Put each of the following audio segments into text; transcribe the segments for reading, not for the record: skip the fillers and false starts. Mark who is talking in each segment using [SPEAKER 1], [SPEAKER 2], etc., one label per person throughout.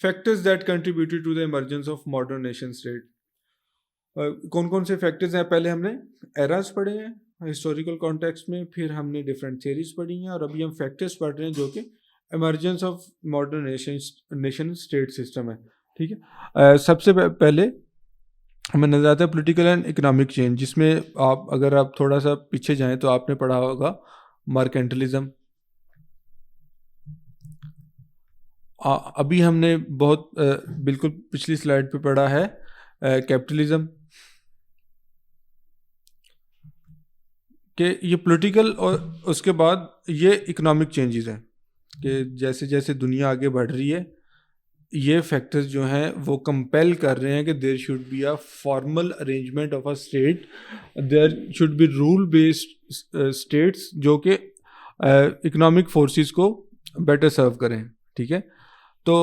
[SPEAKER 1] Factors that contributed to the emergence of modern nation state. कौन कौन से factors हैं? पहले हमने एरास पढ़े हैं हिस्टोरिकल कॉन्टेक्स्ट में, फिर हमने डिफरेंट थियरीज पढ़ी हैं, और अभी हम फैक्टर्स पढ़ रहे हैं जो कि emergence of modern nation state system है। ठीक है, सबसे पहले हमें नजर आता है पॉलिटिकल एंड इकोनॉमिक चेंज, जिसमें अगर आप थोड़ा सा पीछे जाएं तो आपने पढ़ा होगा मर्केंटलिज्म। अभी हमने बहुत बिल्कुल पिछली स्लाइड पे पढ़ा है कैपिटलिज्म, कि ये पॉलिटिकल, और उसके बाद ये इकोनॉमिक चेंजेस हैं कि जैसे जैसे दुनिया आगे बढ़ रही है ये फैक्टर्स जो हैं वो कंपेल कर रहे हैं कि there should be a formal arrangement of a state, there should be rule based states जो कि इकोनॉमिक फोर्सेस को बेटर सर्व करें। ठीक है, तो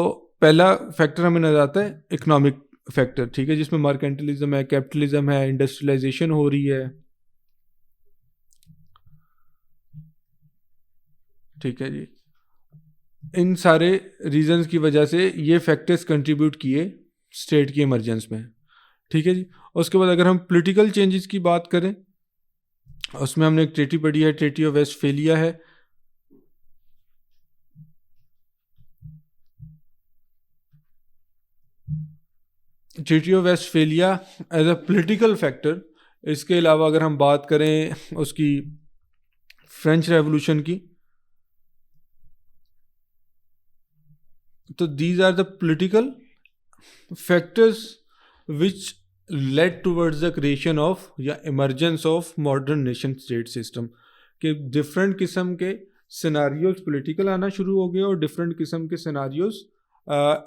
[SPEAKER 1] पहला फैक्टर हमें नजर आता है इकोनॉमिक फैक्टर। ठीक है, जिसमें मर्केंटलिज्म है, कैपिटलिज्म है, इंडस्ट्रियलाइजेशन हो रही है। ठीक है जी, इन सारे रीजंस की वजह से ये फैक्टर्स कंट्रीब्यूट किए स्टेट की इमरजेंस में। ठीक है जी, उसके बाद अगर हम पॉलिटिकल चेंजेस की बात करें, उसमें हमने एक ट्रीटी पढ़ी है, ट्रीटी ऑफ वेस्टफेलिया है। Treaty of Westphalia as a political factor. इसके अलावा अगर हम बात करें उसकी फ्रेंच रेवोल्यूशन की, तो these are the political factors which led towards the creation of या emergence of modern nation state system, के डिफरेंट किस्म के सिनारियोज पॉलिटिकल आना शुरू हो गए और डिफरेंट किस्म के सिनारियोज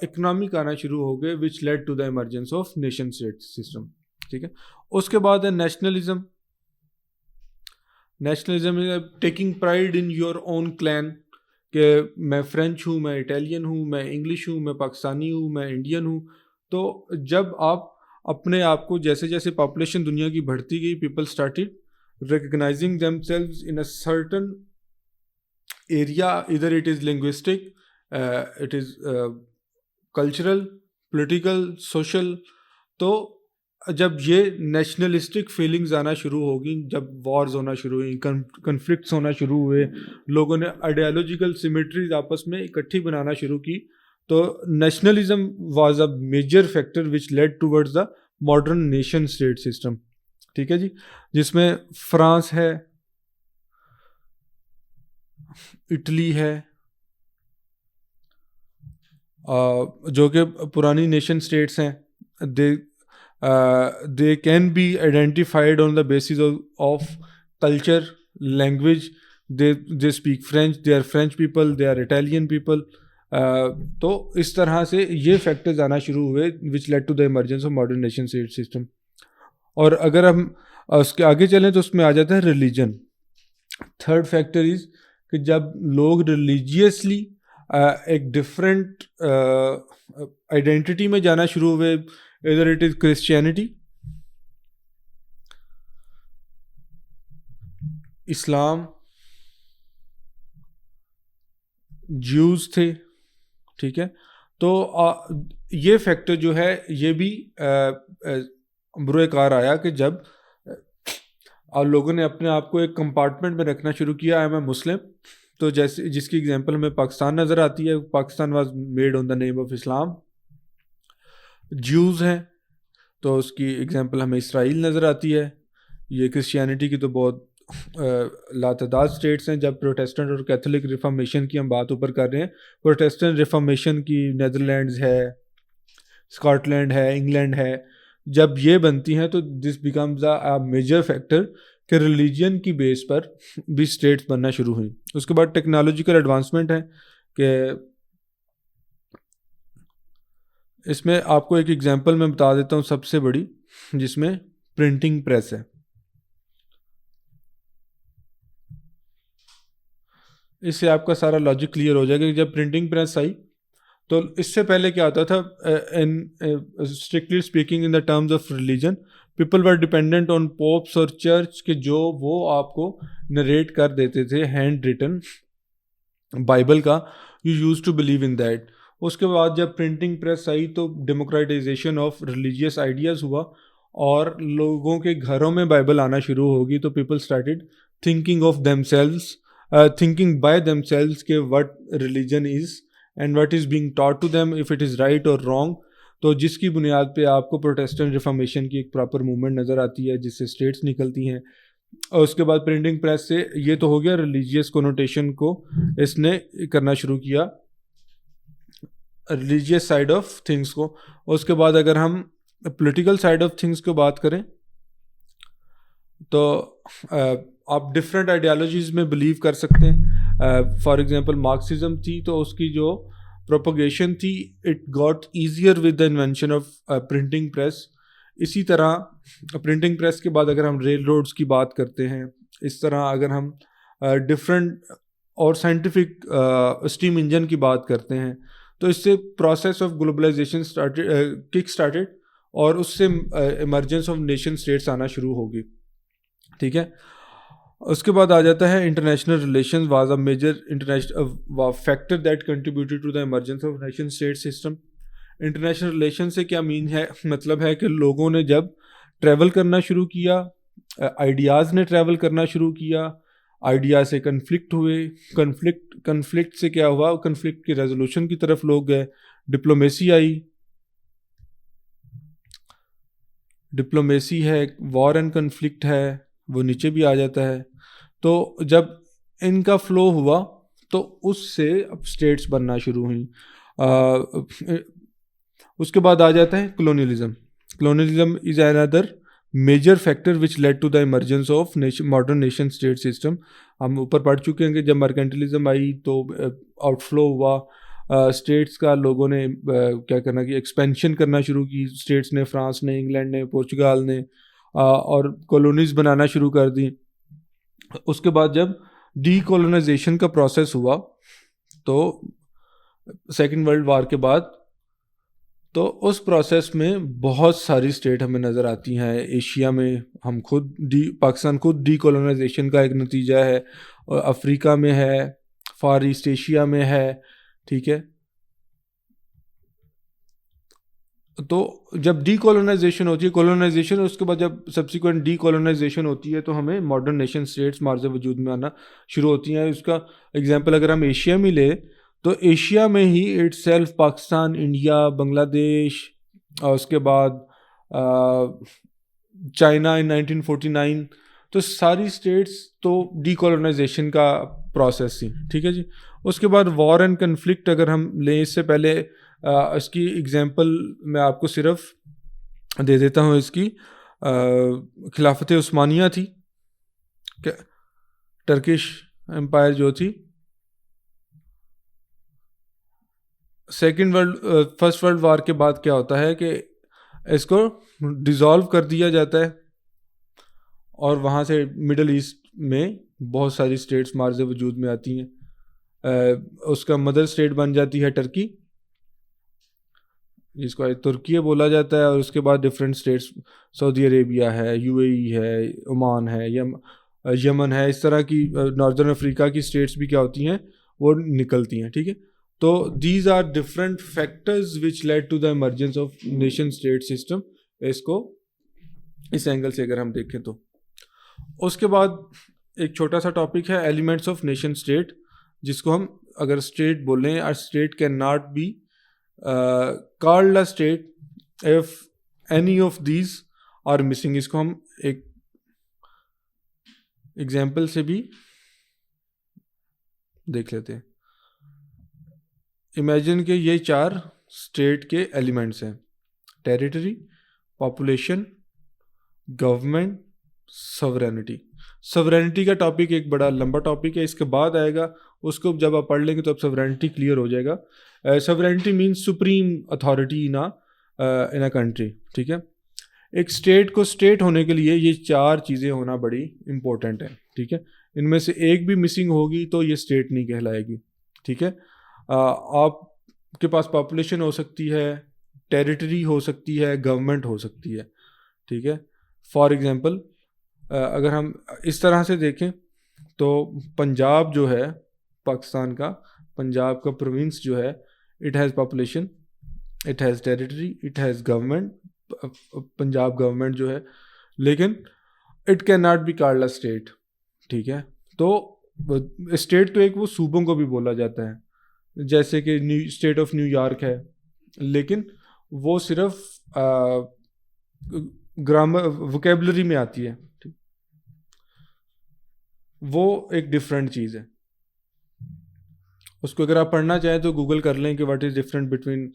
[SPEAKER 1] इकोनॉमिक आना शुरू हो गए which led to the emergence of nation state system. ठीक है, उसके बाद है nationalism. Nationalism is taking pride in your own clan, कि मैं फ्रेंच हूँ, मैं इटालियन हूँ, मैं इंग्लिश हूँ, मैं पाकिस्तानी हूँ, मैं इंडियन हूँ। तो जब आप अपने आप को, जैसे जैसे पॉपुलेशन दुनिया की बढ़ती गई, people started recognizing themselves in a certain area, either it is linguistic, it is cultural, political, social। तो जब ये नेशनलिस्टिक फीलिंग्स आना शुरू होगी, जब वॉर्स होना शुरू हुई, कन्फ्लिक्ट्स होना शुरू हुए, लोगों ने आइडियोलॉजिकल सिमेट्रीज आपस में इकट्ठी बनाना शुरू की, तो nationalism was a major factor which led towards the modern nation state system. ठीक है जी, जिसमें फ्रांस है, इटली है, जो कि पुरानी नेशन स्टेट्स हैं, they can be identified on the basis of culture, language. They speak French, they are French people, they are Italian people. तो इस तरह से ये फैक्टर्स आना शुरू हुए which led to the emergence of modern nation state system. और अगर हम उसके आगे चलें तो उसमें आ जाता है रिलीजन। थर्ड फैक्टर इज कि जब लोग रिलीजियसली एक डिफरेंट आइडेंटिटी में जाना शुरू हुए, इधर it is Christianity, Islam, Jews थे। ठीक है, तो ये फैक्टर जो है ये भी बुरेकार आया कि जब लोगों ने अपने आप को एक कंपार्टमेंट में रखना शुरू किया, आई एम ए मुस्लिम। तो जैसे जिसकी एग्जांपल हमें पाकिस्तान नज़र आती है, Pakistan was made on the name of Islam. Jews हैं तो उसकी एग्जांपल हमें इसराइल नज़र आती है। ये क्रिश्चियनिटी की तो बहुत लातादाद स्टेट्स हैं। जब प्रोटेस्टेंट और कैथोलिक रिफॉर्मेशन की हम बात ऊपर कर रहे हैं, प्रोटेस्टेंट रिफॉर्मेशन की नेदरलैंड्स है, स्कॉटलैंड है, इंग्लैंड है। जब ये बनती हैं तो this becomes a major factor कि रिलीजन की बेस पर भी स्टेट्स बनना शुरू हुई। उसके बाद टेक्नोलॉजिकल एडवांसमेंट है कि इसमें आपको एक एग्जांपल मैं बता देता हूँ सबसे बड़ी, जिसमें प्रिंटिंग प्रेस है। इससे आपका सारा लॉजिक क्लियर हो जाएगा कि जब प्रिंटिंग प्रेस आई तो इससे पहले क्या होता था, strictly speaking in the terms of religion, people were dependent on popes और चर्च के, जो वो आपको नरेट कर देते थे हैंड रिटन बाइबल का, you use to believe in that. उसके बाद जब प्रिंटिंग प्रेस आई तो डेमोक्रेटाइजेशन ऑफ रिलीजियस आइडियाज़ हुआ और लोगों के घरों में बाइबल आना शुरू होगी, तो people started thinking of themselves, thinking by themselves के what religion is and what is being taught to them, if it is right और रॉन्ग। तो जिसकी बुनियाद पे आपको प्रोटेस्टेंट रिफॉर्मेशन की एक प्रॉपर मूवमेंट नज़र आती है जिससे स्टेट्स निकलती हैं। और उसके बाद प्रिंटिंग प्रेस से ये तो हो गया रिलीजियस कोनोटेशन को इसने करना शुरू किया, रिलीजियस साइड ऑफ थिंग्स को। उसके बाद अगर हम पॉलिटिकल साइड ऑफ थिंग्स को बात करें तो आप डिफरेंट आइडियोलॉजीज़ में बिलीव कर सकते हैं। फॉर एग्जांपल मार्क्सिज्म थी तो उसकी जो प्रोपगेशन थी it got easier with the invention of printing press. इसी तरह प्रिंटिंग प्रेस के बाद अगर हम रेल रोड्स की बात करते हैं, इस तरह अगर हम डिफरेंट और साइंटिफिक स्टीम इंजन की बात करते हैं, तो इससे process of globalisation kick started और उससे इमरजेंस ऑफ नेशन स्टेट्स आना शुरू होगी। ठीक है, उसके बाद आ जाता है international relations was a major international factor that contributed to the emergence of nation state system. International relation से क्या मीन है, मतलब है कि लोगों ने जब ट्रैवल करना शुरू किया, आइडियाज़ ने ट्रैवल करना शुरू किया, आइडिया से कन्फ्लिक्ट हुए, कन्फ्लिक्ट से क्या हुआ, कन्फ्लिक्ट की रेजोल्यूशन की तरफ लोग गए, डिप्लोमेसी आई, डिप्लोमेसी है, वॉर एंड कन्फ्लिक्ट है, वो नीचे भी आ जाता है। तो जब इनका फ्लो हुआ तो उससे अब स्टेट्स बनना शुरू हुई। उसके बाद आ जाता है colonialism. Colonialism is another major factor which led to the emergence of modern nation state system. हम ऊपर पढ़ चुके हैं कि जब मर्केंटलिज्म आई तो आउटफ्लो हुआ स्टेट्स का, लोगों ने क्या करना कि एक्सपेंशन करना शुरू की, स्टेट्स ने, फ्रांस ने, इंग्लैंड ने, पुर्तगाल ने और कॉलोनीज बनाना शुरू कर दी। उसके बाद जब डीकोलोनाइजेशन का प्रोसेस हुआ तो सेकेंड वर्ल्ड वार के बाद, तो उस प्रोसेस में बहुत सारी स्टेट हमें नज़र आती हैं। एशिया में हम खुद पाकिस्तान खुद डीकोलोनाइजेशन का एक नतीजा है, और अफ्रीका में है, फार ईस्ट एशिया में है। ठीक है, तो जब डीकोलोनाइजेशन होती है, कोलोनाइजेशन, उसके बाद जब सब्सिक्वेंट डीकोलोनाइजेशन होती है तो हमें मॉडर्न नेशन स्टेट्स मार्ज वजूद में आना शुरू होती हैं। उसका एग्जांपल अगर हम एशिया में ले तो एशिया में ही इटसेल्फ पाकिस्तान, इंडिया, बांग्लादेश और उसके बाद चाइना इन 1949, तो सारी स्टेट्स तो डीकोलोनाइजेशन का प्रोसेस थी। ठीक है जी। उसके बाद वॉर एंड कन्फ्लिक्ट अगर हम लें, इससे पहले इसकी एग्जांपल मैं आपको सिर्फ दे देता हूँ। इसकी खिलाफत उस्मानिया थी, टर्किश एम्पायर जो थी, फर्स्ट वर्ल्ड वार के बाद क्या होता है कि इसको डिज़ोल्व कर दिया जाता है और वहाँ से मिडल ईस्ट में बहुत सारी स्टेट्स मार्ज वजूद में आती हैं। उसका मदर स्टेट बन जाती है टर्की, जिसको तुर्की बोला जाता है, और उसके बाद डिफरेंट स्टेट्स, सऊदी अरेबिया है, यूएई है, ओमान है, यमन है, इस तरह की नॉर्दर्न अफ्रीका की स्टेट्स भी क्या होती हैं, वो निकलती हैं। ठीक है, तो these are different factors which led to the emergence of nation state system. इसको इस एंगल से अगर हम देखें तो उसके बाद एक छोटा सा टॉपिक है एलिमेंट्स ऑफ नेशन स्टेट, जिसको हम अगर स्टेट बोलें, a state can not be called a state if any of these are missing. इसको हम एक एग्जाम्पल से भी देख लेते हैं। इमेजिन के ये 4 स्टेट के एलिमेंट्स हैं: territory, population, government, sovereignty. Sovereignty का टॉपिक एक बड़ा लंबा टॉपिक है, इसके बाद आएगा, उसको जब आप पढ़ लेंगे तो अब सॉवरेनिटी क्लियर हो जाएगा। Sovereignty means supreme authority in a country. ठीक है, एक स्टेट को स्टेट होने के लिए ये 4 चीज़ें होना बड़ी इंपॉर्टेंट है। ठीक है, इनमें से एक भी मिसिंग होगी तो ये स्टेट नहीं कहलाएगी। ठीक है, आपके पास पॉपुलेशन हो सकती है, टेरिटरी हो सकती है, गवर्नमेंट हो सकती है। ठीक है, फॉर एग्जांपल अगर हम इस तरह से देखें तो पंजाब जो है, पाकिस्तान का पंजाब का प्रोविंस जो है, it has population, it has territory, it has government, Punjab government जो है, लेकिन it can not be called a state. ठीक है, तो स्टेट तो एक वो सूबों को भी बोला जाता है, जैसे कि स्टेट ऑफ न्यूयॉर्क है, लेकिन वो सिर्फ ग्रामर वोकेबलरी में आती है। ठीक, वो एक डिफरेंट चीज़ है। उसको अगर आप पढ़ना चाहें तो गूगल कर लें कि what is different between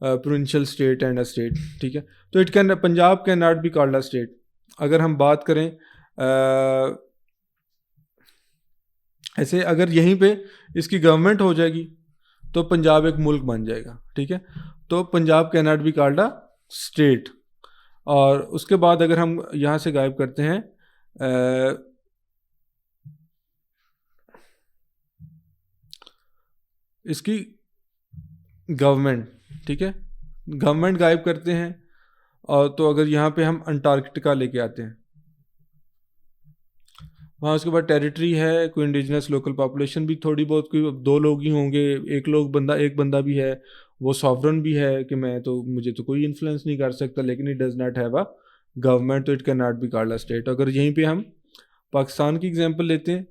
[SPEAKER 1] provincial state and a state. ठीक है, तो it can, Punjab can not be called a state. अगर हम बात करें ऐसे, अगर यहीं पे इसकी गवर्नमेंट हो जाएगी तो पंजाब एक मुल्क बन जाएगा। ठीक है, तो Punjab can not be called a state. और उसके बाद अगर हम यहाँ से गायब करते हैं इसकी गवर्नमेंट, ठीक है, गवर्नमेंट गायब करते हैं, और तो अगर यहाँ पे हम अंटार्कटिका लेके आते हैं, वहाँ उसके बाद टेरिटरी है, कोई इंडिजिनस लोकल पॉपुलेशन भी थोड़ी बहुत, कोई 2 लोग ही होंगे, एक बंदा भी है, वो सॉवरन भी है कि मैं तो, मुझे तो कोई इन्फ्लुएंस नहीं कर सकता, लेकिन it does not have a government, तो it can not be called a state. अगर यहीं पे हम पाकिस्तान की एग्जांपल लेते हैं,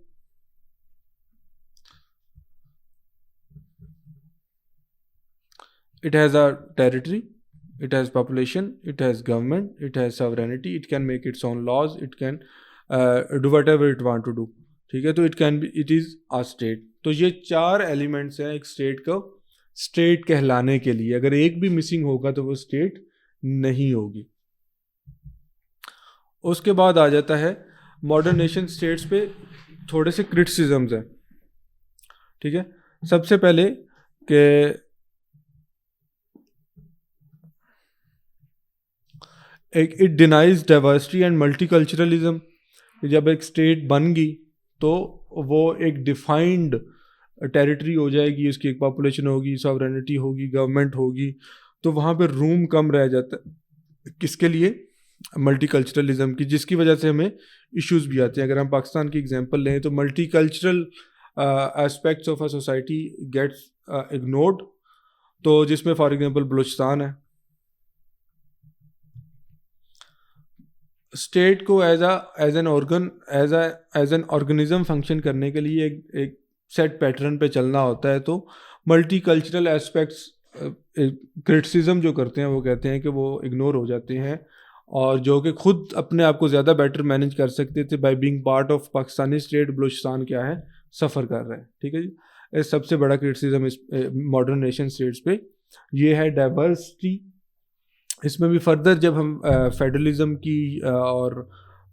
[SPEAKER 1] it has a territory, it has population, it has government, it has sovereignty, it can make its own laws, it can do whatever it want to do। ठीक है, तो it can be, it is a state। तो ये 4 elements हैं एक state को state कहलाने के लिए। अगर एक भी मिसिंग होगा तो वो स्टेट नहीं होगी। उसके बाद आ जाता है मॉडर्न नेशन स्टेट्स पे थोड़े से क्रिटिसिज्म्स हैं। ठीक है, सबसे पहले कि it denies diversity and multiculturalism. जब एक स्टेट बन गई तो वो एक डिफाइंड टेरिटरी हो जाएगी, उसकी एक पॉपुलेशन होगी, सॉवरेनिटी होगी, गवर्नमेंट होगी, तो वहाँ पे रूम कम रह जाता है किसके लिए, मल्टीकल्चरलिज्म की, जिसकी वजह से हमें इश्यूज भी आते हैं। अगर हम पाकिस्तान की एग्जांपल लें तो multicultural aspects of a society gets ignored. तो जिसमें फॉर एग्जांपल बलूचिस्तान है, स्टेट को एज एन ऑर्गेनिज्म फंक्शन करने के लिए एक सेट पैटर्न पे चलना होता है। तो मल्टी कल्चरल एस्पेक्ट्स क्रिटिसिज्म जो करते हैं वो कहते हैं कि वो इग्नोर हो जाते हैं, और जो कि खुद अपने आप को ज़्यादा बेटर मैनेज कर सकते थे by being part of Pakistani state, Balochistan क्या है, सफ़र कर रहा है। ठीक है जी, इस सबसे बड़ा क्रिटिसिज्म इस मॉडर्न नेशन स्टेट्स पे ये है, डाइवर्सिटी। इसमें भी फर्दर जब हम फेडरलिज्म की और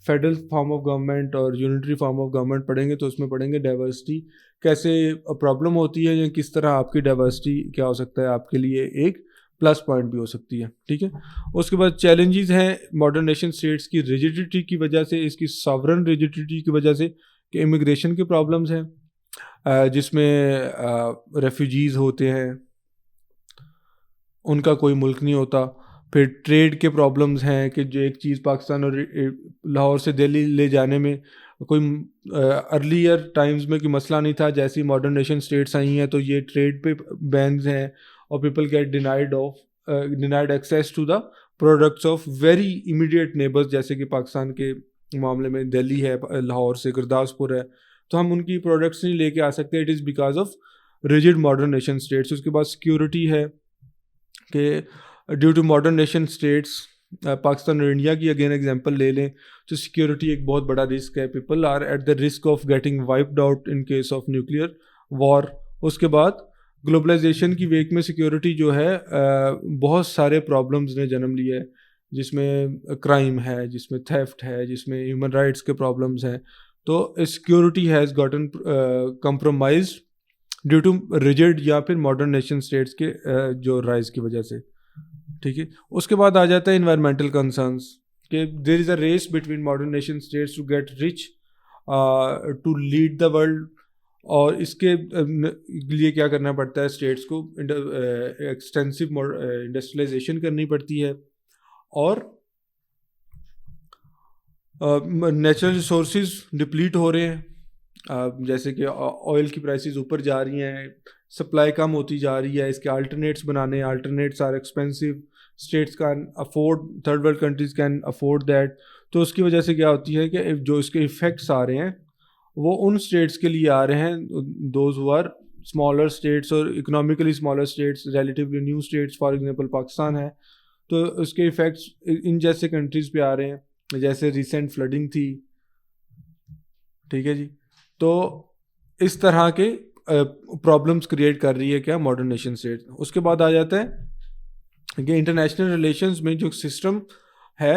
[SPEAKER 1] फेडरल फॉर्म ऑफ गवर्नमेंट और यूनिटरी फॉर्म ऑफ गवर्नमेंट पढ़ेंगे तो उसमें पढ़ेंगे डाइवर्सिटी कैसे प्रॉब्लम होती है, या किस तरह आपकी डाइवर्सिटी क्या हो सकता है, आपके लिए एक प्लस पॉइंट भी हो सकती है। ठीक है, उसके बाद चैलेंजेस हैं मॉडर्न नेशन स्टेट्स की रिजिडिटी की वजह से, इसकी सॉवरन रिजिडिटी की वजह से, कि इमिग्रेशन के प्रॉब्लम्स हैं, जिसमें रेफ्यूजीज़ होते हैं, उनका कोई मुल्क नहीं होता। फिर ट्रेड के प्रॉब्लम्स हैं कि जो एक चीज़ पाकिस्तान और लाहौर से दिल्ली ले जाने में कोई अर्लियर टाइम्स में कोई मसला नहीं था, जैसी मॉडर्न नेशन स्टेट्स आई हैं तो ये ट्रेड पे बैन्स हैं, और people get denied access to the products of very immediate neighbours, जैसे कि पाकिस्तान के मामले में दिल्ली है, लाहौर से गुरदासपुर है, तो हम उनकी प्रोडक्ट्स नहीं लेके आ सकते। It is because of rigid modern nation states. उसके बाद सिक्योरिटी है कि due to modern nation states, Pakistan और इंडिया की अगेन एग्जांपल ले लें तो सिक्योरिटी एक बहुत बड़ा रिस्क है। People are at the risk of getting wiped out in case of nuclear war. उसके बाद ग्लोबलाइजेशन की वेक में सिक्योरिटी जो है बहुत सारे प्रॉब्लम्स ने जन्म लिया है, जिसमें क्राइम है, जिसमें थेफ्ट है, जिसमें ह्यूमन राइट्स के प्रॉब्लम्स हैं। तो security has gotten compromised due to rigid या फिर मॉडर्न नेशन स्टेट्स के जो राइज की वजह से। ठीक है, उसके बाद आ जाता है इन्वायरमेंटल कंसर्न्स कि there is a race between modern nation states to get rich, to lead the world, और इसके लिए क्या करना पड़ता है, स्टेट्स को एक्सटेंसिव इंडस्ट्रियलाइजेशन करनी पड़ती है, और नेचुरल रिसोर्सेज डिप्लीट हो रहे हैं, जैसे कि ऑयल की प्राइसेस ऊपर जा रही हैं, सप्लाई कम होती जा रही है, इसके अल्टरनेट्स बनाने, alternates are expensive, states can afford, third world countries can afford that. तो उसकी वजह से क्या होती है कि जो इसके इफ़ेक्ट्स आ रहे हैं वो उन स्टेट्स के लिए आ रहे हैं, those who are smaller states और economically smaller states, relatively new states, for example Pakistan है। तो उसके इफ़ेक्ट्स इन जैसे कंट्रीज़ पे आ रहे हैं, जैसे रिसेंट फ्लडिंग थी, ठीक है जी। तो इस तरह के प्रॉब्लम्स क्रिएट कर रही है क्या मॉडर्न नेशन स्टेट। उसके बाद आ जाता है कि इंटरनेशनल रिलेशंस में जो सिस्टम है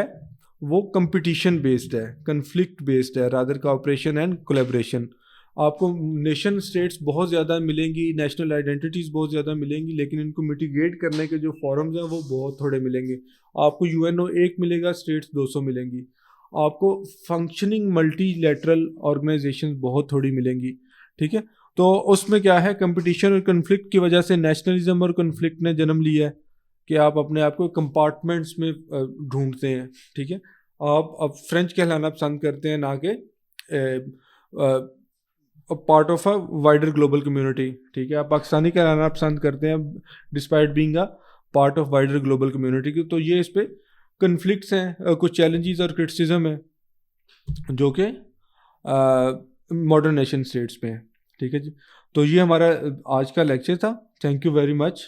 [SPEAKER 1] वो कंपटीशन बेस्ड है, कन्फ्लिक्ट बेस्ड है, रादर कोऑपरेशन एंड कोलैबोरेशन। आपको नेशन स्टेट्स बहुत ज़्यादा मिलेंगी, नेशनल आइडेंटिटीज़ बहुत ज़्यादा मिलेंगी, लेकिन इनको मिटिगेट करने के जो फॉरम्स हैं वो बहुत थोड़े मिलेंगे। आपको यूएनओ 1 मिलेगा, स्टेट्स 200 मिलेंगी। आपको फंक्शनिंग मल्टीलैटरल ऑर्गेनाइजेशन बहुत थोड़ी मिलेंगी, ठीक है। तो उसमें क्या है, कंपटीशन और कन्फ्लिक्ट की वजह से नेशनलिज्म और कन्फ्लिक्ट ने जन्म लिया है कि आप अपने आप को कंपार्टमेंट्स में ढूंढते हैं, ठीक है। आप अब फ्रेंच कहलाना पसंद करते हैं, ना कि part of a wider global community, ठीक है। आप पाकिस्तानी कहलाना पसंद करते हैं despite being a part of wider global community की। तो ये इस पे कन्फ्लिक्ट्स हैं, कुछ चैलेंजेस और क्रिटिसिज्म है जो कि मॉडर्न नेशन स्टेट्स पे हैं, ठीक है जी। तो ये हमारा आज का लेक्चर था। Thank you very much.